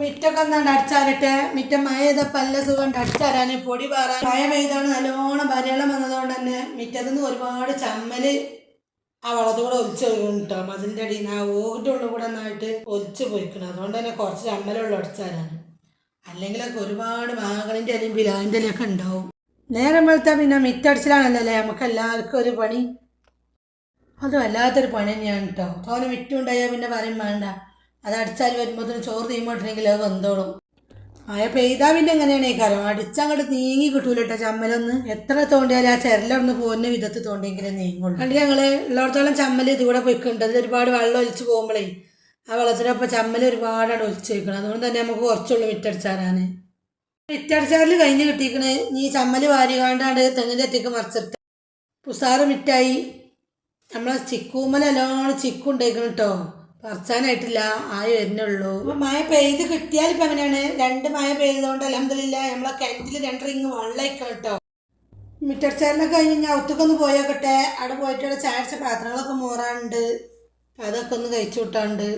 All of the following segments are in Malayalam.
മിറ്റൊക്കെ ഒന്നാണ്ട് അടിച്ചാലിട്ട് മിറ്റം മഴ ചെയ്തപ്പോൾ നല്ല സുഖം അടിച്ചാരാൻ പൊടി പാറാൻ മഴ പെയ്താണ് നല്ലോണം വരളം വന്നതുകൊണ്ട് തന്നെ മിറ്റത്തു നിന്ന് ഒരുപാട് ചമ്മൽ ആ വളത്തുകൂടെ ഒലിച്ച് കേട്ടോ അതിൻ്റെ അടിയിൽ നിന്ന് ആ ഓടിൻ്റെ ഉള്ളിൽ കൂടെ നന്നായിട്ട് ഒലിച്ച് പോയിക്കണം. അതുകൊണ്ട് തന്നെ കുറച്ച് ചമ്മലുള്ള അടിച്ചാരാണ്. അല്ലെങ്കിലൊക്കെ ഒരുപാട് മാങ്ങണിൻ്റെ ഇലയും പിലാവിൻ്റെ ഇലയൊക്കെ ഉണ്ടാവും. നേരം വെളുത്താൽ പിന്നെ മിറ്റടിച്ചിലാണല്ലേ നമുക്ക് എല്ലാവർക്കും ഒരു പണി. അത് വല്ലാത്തൊരു പണി തന്നെയാണ് കേട്ടോ. തോനെ മിറ്റുണ്ടായാൽ പിന്നെ പറയും വേണ്ട. അത് അടിച്ചാൽ വരുമ്പോഴത്തേന് ചോറ് തീമ്പോട്ടുണ്ടെങ്കിൽ അത് വന്നോളും. മഴ പെയ്താൽ പിന്നെ എങ്ങനെയാണ് ഈ കാര്യം അടിച്ചങ്ങോട്ട് നീങ്ങി കിട്ടൂല കേട്ടോ. ചമ്മലൊന്ന് എത്ര തോണ്ടിയാലും ആ ചിരലൊന്ന് പോകുന്ന വിധത്തിൽ തോണ്ടിയെങ്കിലും നീങ്ങുള്ളൂ. കണ്ടി ഞങ്ങൾ ഉള്ളിടത്തോളം ചമ്മൽ ഇതുകൂടെ പൊയ്ക്കുന്നുണ്ട്. അതിൽ ഒരുപാട് വെള്ളം ഒലിച്ച് പോകുമ്പോഴേ ആ വെള്ളത്തിനൊപ്പം ചമ്മൽ ഒരുപാടാണ് ഒലിച്ച് വയ്ക്കണം. അതുകൊണ്ട് തന്നെ നമുക്ക് കുറച്ചുള്ളൂ മിറ്റടിച്ചാറാണ്. മിറ്റടിച്ചാറിൽ കഴിഞ്ഞ് കിട്ടിയിരിക്കണ്. ഈ ചമ്മൽ വാരികാണ്ടാണ്ട് തെങ്ങിൻ്റെ അറ്റേക്ക് മറിച്ചിട്ട് പുസാറ് മിറ്റായി. നമ്മളെ ചിക്കൂമ്മൽ നല്ലോണം ചിക്കു ഉണ്ടായിരിക്കണം കേട്ടോ. പറിച്ചാനായിട്ടില്ല, ആയി വരുന്നുള്ളൂ. അപ്പോൾ മഴ പെയ്ത് കിട്ടിയാൽ ഇപ്പം അങ്ങനെയാണ്. 2 മഴ പെയ്തതുകൊണ്ട് അൽഹംദുലില്ലാ നമ്മളെ കിണറ്റിൽ 2 റിങ് വെള്ളം വയ്ക്കണം കേട്ടോ. മിറ്റടിച്ചാറിനൊക്കെ കഴിഞ്ഞ് ഞാൻ ഒത്തുക്കൊന്ന് പോയോക്കട്ടെ. അവിടെ പോയിട്ട് അവിടെ ചായടിച്ച പാത്രങ്ങളൊക്കെ മോറാനുണ്ട്. അതൊക്കെ ഒന്ന് കഴിച്ചു വിട്ടാണ്ട്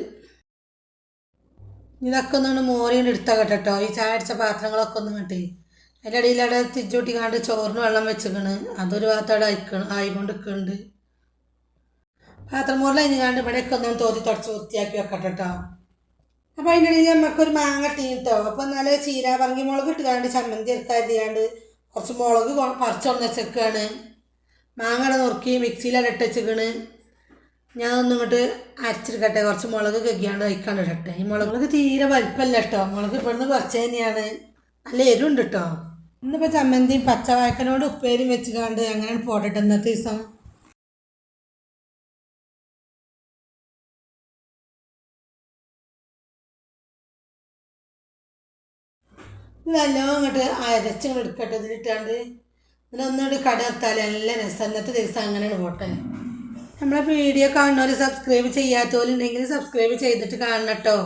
ഇതൊക്കെ ഒന്നുകൊണ്ട് മോറിയിട്ട് എടുത്താൽ കേട്ടോ. ഈ ചായടിച്ച പാത്രങ്ങളൊക്കെ ഒന്ന് കിട്ടി. അതിൻ്റെ ഇടയിൽ അവിടെ തിരിച്ചൂട്ടിക്കാണ്ട് ചോറിന് വെള്ളം വെച്ചിക്കണ്. അതൊരു ഭാഗത്ത് അവിടെ ആയിക്കൊണ്ട് നിൽക്കുന്നുണ്ട്. പാത്രം മോറിൽ കഴിഞ്ഞാണ്ട് ഇവിടെയൊക്കെ ഒന്നും തോതി തുടച്ച് വൃത്തിയാക്കി വെക്കട്ടെ കേട്ടോ. അപ്പോൾ അതിൻ്റെ ഇടയിൽ നമുക്കൊരു മാങ്ങ ഇട്ടോ. അപ്പോൾ നല്ല ചീര പറങ്കി മുളക് ഇട്ടുകാണ്ട് ചമ്മന്തി എടുക്കാതിയാണ്ട് കുറച്ച് മുളക് പറിച്ചൊന്ന് വെച്ചേക്കാണ്. മാങ്ങയുടെ നുറുക്കി മിക്സിയിലാണ് ഇട്ട് വെച്ചേക്കണ്. ഞാൻ ഒന്നും ഇങ്ങോട്ട് അരച്ചെടുക്കട്ടെ. കുറച്ച് മുളക് കെക്കിയാണ്ട് കഴിക്കാണ്ട് ഇടട്ടെ. ഈ മുളക് തീരെ വലിപ്പമല്ല കേട്ടോ. മുളക് ഇവിടുന്ന് കുറച്ച് തന്നെയാണ്. നല്ല എരിവുണ്ട് കേട്ടോ. ഇന്നിപ്പോൾ ചമ്മന്തിയും പച്ചവായക്കനോട് ഉപ്പേരിയും വെച്ചുകാണ്ട് അങ്ങനെ പോട്ടെ ഇന്നത്തെ ദിവസം. ഇതെല്ലാം അങ്ങോട്ട് അരച്ചിങ്ങോട്ട് എടുക്കട്ടെ. ഇതിലിട്ടാണ്ട് ഇതിലൊന്നുകൂടി കടർത്താൽ നല്ല രസം. അന്നത്തെ ദിവസം അങ്ങനെയാണ് പോട്ടെ. നമ്മളെ വീഡിയോ കാണുന്നവർ സബ്സ്ക്രൈബ് ചെയ്യാത്തവരുണ്ടെങ്കിൽ സബ്സ്ക്രൈബ് ചെയ്തിട്ട് കാണണം കേട്ടോ.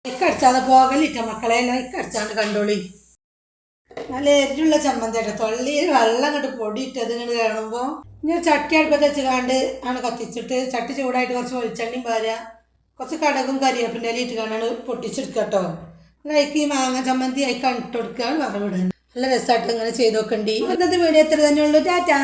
ലൈക്ക് അടിച്ചാതെ പോകലിട്ട മക്കളെ. ലൈക്ക് അടിച്ചാണ്ട് കണ്ടോളി. നല്ല എരിവുള്ള ചമ്മന്തി കേട്ടോ. തൊള്ളിയിൽ വെള്ളം അങ്ങോട്ട് പൊടിയിട്ടത് ഇങ്ങോട്ട് കാണുമ്പോൾ ഇനി ചട്ടി അടുപ്പത്ത് വെച്ച് കാണ്ട് ആണ് കത്തിച്ചിട്ട് ചട്ടി ചൂടായിട്ട് കുറച്ച് വെളിച്ചെണ്ണയും പാരുക. കുറച്ച് കടകും കരിവേപ്പിൻ്റെ ഇലയിട്ട് കാണാണ് പൊട്ടിച്ചെടുക്കുക കേട്ടോ. അതിലേക്ക് ഈ മാങ്ങ ചമ്മന്തി ആയി കണ്ടിട്ട് കൊടുക്കുകയാണ് വറവിടുന്നത്. നല്ല രസമായിട്ട് ഇങ്ങനെ ചെയ്ത് നോക്കണ്ടി. ഇന്നത്തെ വീഡിയോ എത്ര തന്നെ ഉള്ളൂ. ടാറ്റാ.